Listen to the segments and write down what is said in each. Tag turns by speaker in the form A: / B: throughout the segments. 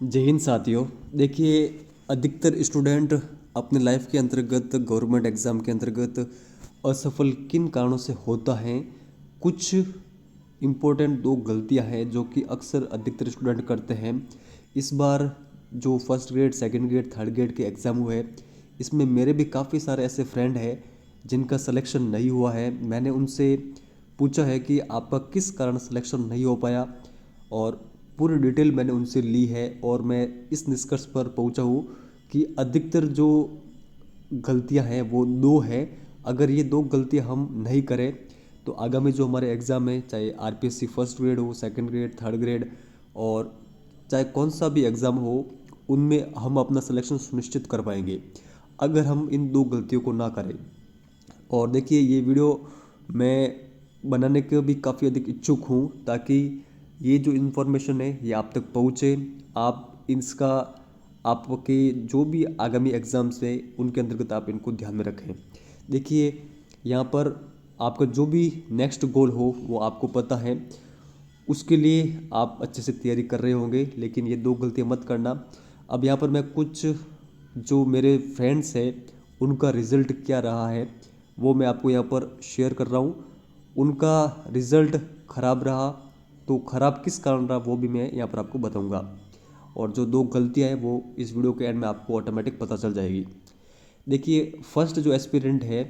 A: जय हिंद साथियों। देखिए, अधिकतर स्टूडेंट अपने लाइफ के अंतर्गत गवर्नमेंट एग्ज़ाम के अंतर्गत असफल किन कारणों से होता है। कुछ इम्पोर्टेंट दो गलतियां हैं जो कि अक्सर अधिकतर स्टूडेंट करते हैं। इस बार जो first grade, second grade, third grade के एग्ज़ाम हुए, इसमें मेरे भी काफ़ी सारे ऐसे फ्रेंड हैं जिनका सिलेक्शन नहीं हुआ है। मैंने उनसे पूछा है कि आपका किस कारण सिलेक्शन नहीं हो पाया, और पूरी डिटेल मैंने उनसे ली है और मैं इस निष्कर्ष पर पहुंचा हूँ कि अधिकतर जो गलतियां हैं वो दो हैं। अगर ये दो गलतियां हम नहीं करें तो आगामी जो हमारे एग्ज़ाम है, चाहे आरपीएससी फर्स्ट ग्रेड हो, सेकंड ग्रेड, थर्ड ग्रेड, और चाहे कौन सा भी एग्ज़ाम हो, उनमें हम अपना सिलेक्शन सुनिश्चित कर पाएंगे अगर हम इन दो गलतियों को ना करें। और देखिए, ये वीडियो मैं बनाने के भी काफ़ी अधिक इच्छुक हूँ ताकि ये जो इन्फॉर्मेशन है ये आप तक पहुँचे। आप इसका आपके जो भी आगामी एग्ज़ाम्स है उनके अंतर्गत आप इनको ध्यान में रखें। देखिए, यहाँ पर आपका जो भी नेक्स्ट गोल हो वो आपको पता है, उसके लिए आप अच्छे से तैयारी कर रहे होंगे, लेकिन ये दो गलतियाँ मत करना। अब यहाँ पर मैं कुछ जो मेरे फ्रेंड्स हैं उनका रिज़ल्ट क्या रहा है वो मैं आपको यहाँ पर शेयर कर रहा हूँ। उनका रिज़ल्ट ख़राब रहा तो ख़राब किस कारण रहा वो भी मैं यहाँ पर आपको बताऊँगा, और जो दो गलतियाँ हैं वो इस वीडियो के एंड में आपको ऑटोमेटिक पता चल जाएगी। देखिए, फर्स्ट जो एस्पिरेंट है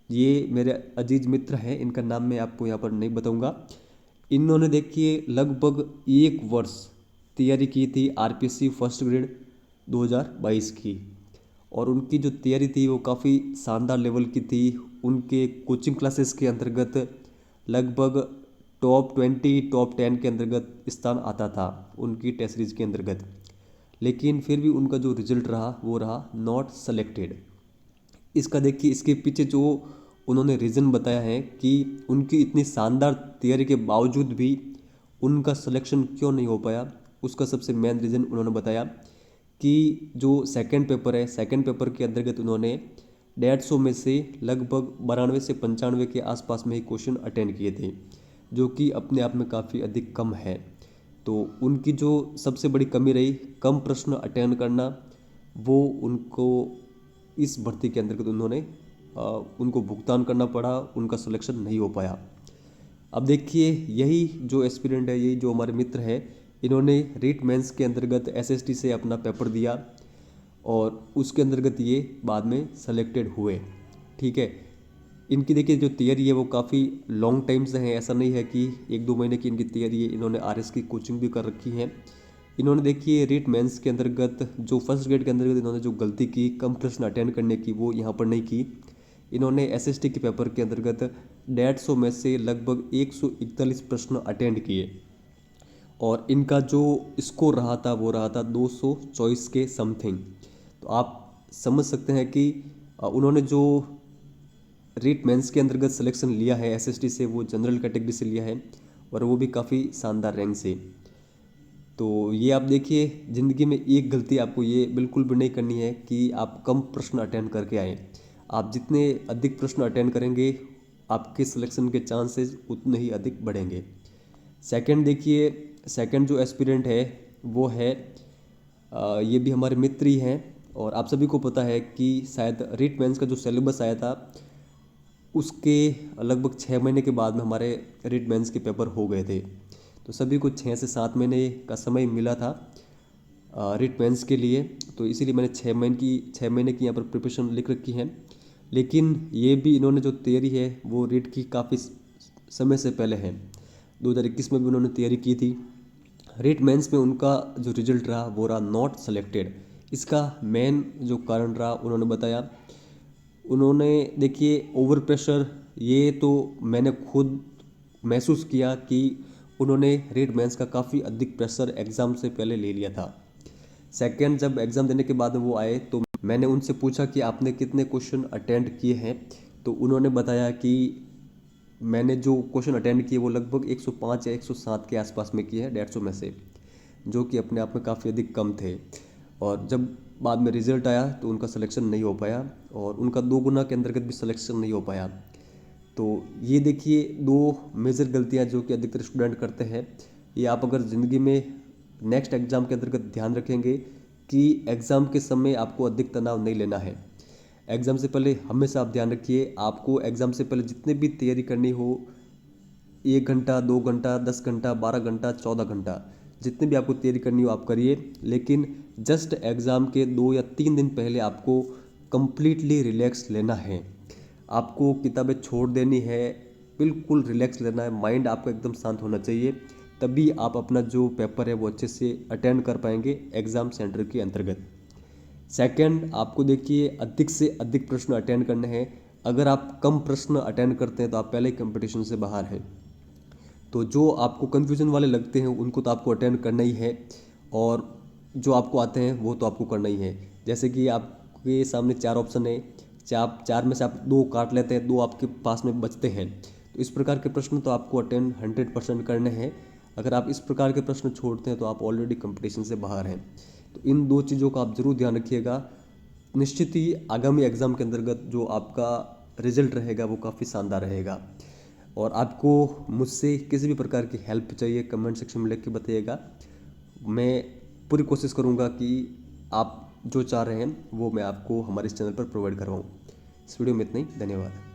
A: ये मेरे अजीज मित्र हैं, इनका नाम मैं आपको यहाँ पर नहीं बताऊँगा। इन्होंने देखिए लगभग एक वर्ष तैयारी की थी आरपीएससी फर्स्ट ग्रेड 2022 की, और उनकी जो तैयारी थी वो काफ़ी शानदार लेवल की थी। उनके कोचिंग क्लासेस के अंतर्गत लगभग टॉप 20, टॉप 10 के अंतर्गत स्थान आता था उनकी टेस्ट सीरीज के अंतर्गत, लेकिन फिर भी उनका जो रिजल्ट रहा वो रहा नॉट सेलेक्टेड। इसका देखिए, इसके पीछे जो उन्होंने रीज़न बताया है कि उनकी इतनी शानदार तैयारी के बावजूद भी उनका सिलेक्शन क्यों नहीं हो पाया। उसका सबसे मेन रीज़न उन्होंने बताया कि जो सेकंड पेपर है, सेकंड पेपर के अंतर्गत उन्होंने 150 में से लगभग 92 से 95 के आसपास में ही क्वेश्चन अटेंड किए थे, जो कि अपने आप में काफ़ी अधिक कम है। तो उनकी जो सबसे बड़ी कमी रही कम प्रश्न अटेंड करना, वो उनको इस भर्ती के अंतर्गत उनको भुगतान करना पड़ा, उनका सिलेक्शन नहीं हो पाया। अब देखिए, यही जो एस्पिरेंट है, यही जो हमारे मित्र है, इन्होंने रीट मेंस के अंतर्गत एसएसटी से अपना पेपर दिया और उसके अंतर्गत ये बाद में सेलेक्टेड हुए। ठीक है, इनकी देखिए जो तैयारी है वो काफ़ी लॉन्ग टाइम से है, ऐसा नहीं है कि एक दो महीने की इनकी तैयारी है। इन्होंने आरएस की कोचिंग भी कर रखी है। इन्होंने देखिए रीट मेंस के अंतर्गत जो फर्स्ट ग्रेड के अंतर्गत इन्होंने जो गलती की कम प्रश्न अटेंड करने की, वो यहाँ पर नहीं की। इन्होंने एसएसटी के पेपर के अंतर्गत 150 में से लगभग 141 प्रश्न अटेंड किए, और इनका जो स्कोर रहा था वो रहा था 224 के समथिंग। तो आप समझ सकते हैं कि उन्होंने जो रीट मेंस के अंतर्गत सिलेक्शन लिया है एसएसटी से, वो जनरल कैटेगरी से लिया है, और वो भी काफ़ी शानदार रैंक से। तो ये आप देखिए, ज़िंदगी में एक गलती आपको ये बिल्कुल भी नहीं करनी है कि आप कम प्रश्न अटेंड करके आएँ। आप जितने अधिक प्रश्न अटेंड करेंगे आपके सिलेक्शन के चांसेस उतने ही अधिक बढ़ेंगे। सेकंड देखिए, सेकंड जो एस्पिरेंट है वो है ये भी हमारे मित्र ही हैं, और आप सभी को पता है कि शायद रीट मेंस का जो सिलेबस आया था उसके लगभग 6 महीने के बाद में हमारे रीट मेंस के पेपर हो गए थे। तो सभी को 6 से 7 महीने का समय मिला था रीट मेंस के लिए, तो इसीलिए मैंने 6 महीने की यहाँ पर प्रिपरेशन लिख रखी है। लेकिन ये भी इन्होंने जो तैयारी है वो रीट की काफ़ी समय से पहले है, 2021 में भी उन्होंने तैयारी की थी। रीट मेंस में उनका जो रिजल्ट रहा वो रहा नॉट सेलेक्टेड। इसका मेन जो कारण रहा उन्होंने बताया, उन्होंने देखिए ओवर प्रेशर, ये तो मैंने खुद महसूस किया कि उन्होंने रीट मेंस का काफ़ी अधिक प्रेशर एग्ज़ाम से पहले ले लिया था। सेकंड, जब एग्ज़ाम देने के बाद वो आए तो मैंने उनसे पूछा कि आपने कितने क्वेश्चन अटेंड किए हैं, तो उन्होंने बताया कि मैंने जो क्वेश्चन अटेंड किए वो लगभग 105 या 107 के आसपास में किए हैं 150 में से, जो कि अपने आप में काफ़ी अधिक कम थे। और जब बाद में रिजल्ट आया तो उनका सिलेक्शन नहीं हो पाया, और उनका 2 गुना के अंतर्गत भी सिलेक्शन नहीं हो पाया। तो ये देखिए दो मेजर गलतियां जो कि अधिकतर स्टूडेंट करते हैं। ये आप अगर ज़िंदगी में नेक्स्ट एग्ज़ाम के अंतर्गत ध्यान रखेंगे कि एग्ज़ाम के समय आपको अधिक तनाव नहीं लेना है। एग्ज़ाम से पहले हमेशा आप ध्यान रखिए, आपको एग्ज़ाम से पहले जितने भी तैयारी करनी हो, 1 घंटा, 2 घंटा, 10 घंटा, 12 घंटा, 14 घंटा, जितनी भी आपको तैयारी करनी हो आप करिए। लेकिन जस्ट एग्ज़ाम के 2 या 3 दिन पहले आपको कंप्लीटली रिलैक्स लेना है। आपको किताबें छोड़ देनी है, बिल्कुल रिलैक्स लेना है, माइंड आपका एकदम शांत होना चाहिए। तभी आप अपना जो पेपर है वो अच्छे से अटेंड कर पाएंगे एग्ज़ाम सेंटर के अंतर्गत। सेकंड, आपको देखिए अधिक से अधिक प्रश्न अटेंड करने हैं। अगर आप कम प्रश्न अटेंड करते हैं तो आप पहले ही कंपटीशन से बाहर हैं। तो जो आपको कन्फ्यूजन वाले लगते हैं उनको तो आपको अटेंड करना ही है, और जो आपको आते हैं वो तो आपको करना ही है। जैसे कि आपके सामने 4 ऑप्शन है, चार में से आप 2 काट लेते हैं, 2 आपके पास में बचते हैं। तो इस प्रकार के प्रश्न तो आपको अटेंड 100% करने हैं। अगर आप इस प्रकार के प्रश्न छोड़ते हैं तो आप ऑलरेडी कंपटीशन से बाहर हैं। तो इन 2 चीज़ों का आप ज़रूर ध्यान रखिएगा। निश्चित ही आगामी एग्ज़ाम के अंतर्गत जो आपका रिजल्ट रहेगा वो काफ़ी शानदार रहेगा। और आपको मुझसे किसी भी प्रकार की हेल्प चाहिए कमेंट सेक्शन में लिख के बताइएगा। मैं पूरी कोशिश करूँगा कि आप जो चाह रहे हैं वो मैं आपको हमारे इस चैनल पर प्रोवाइड करवाऊँ। इस वीडियो में इतना ही, धन्यवाद।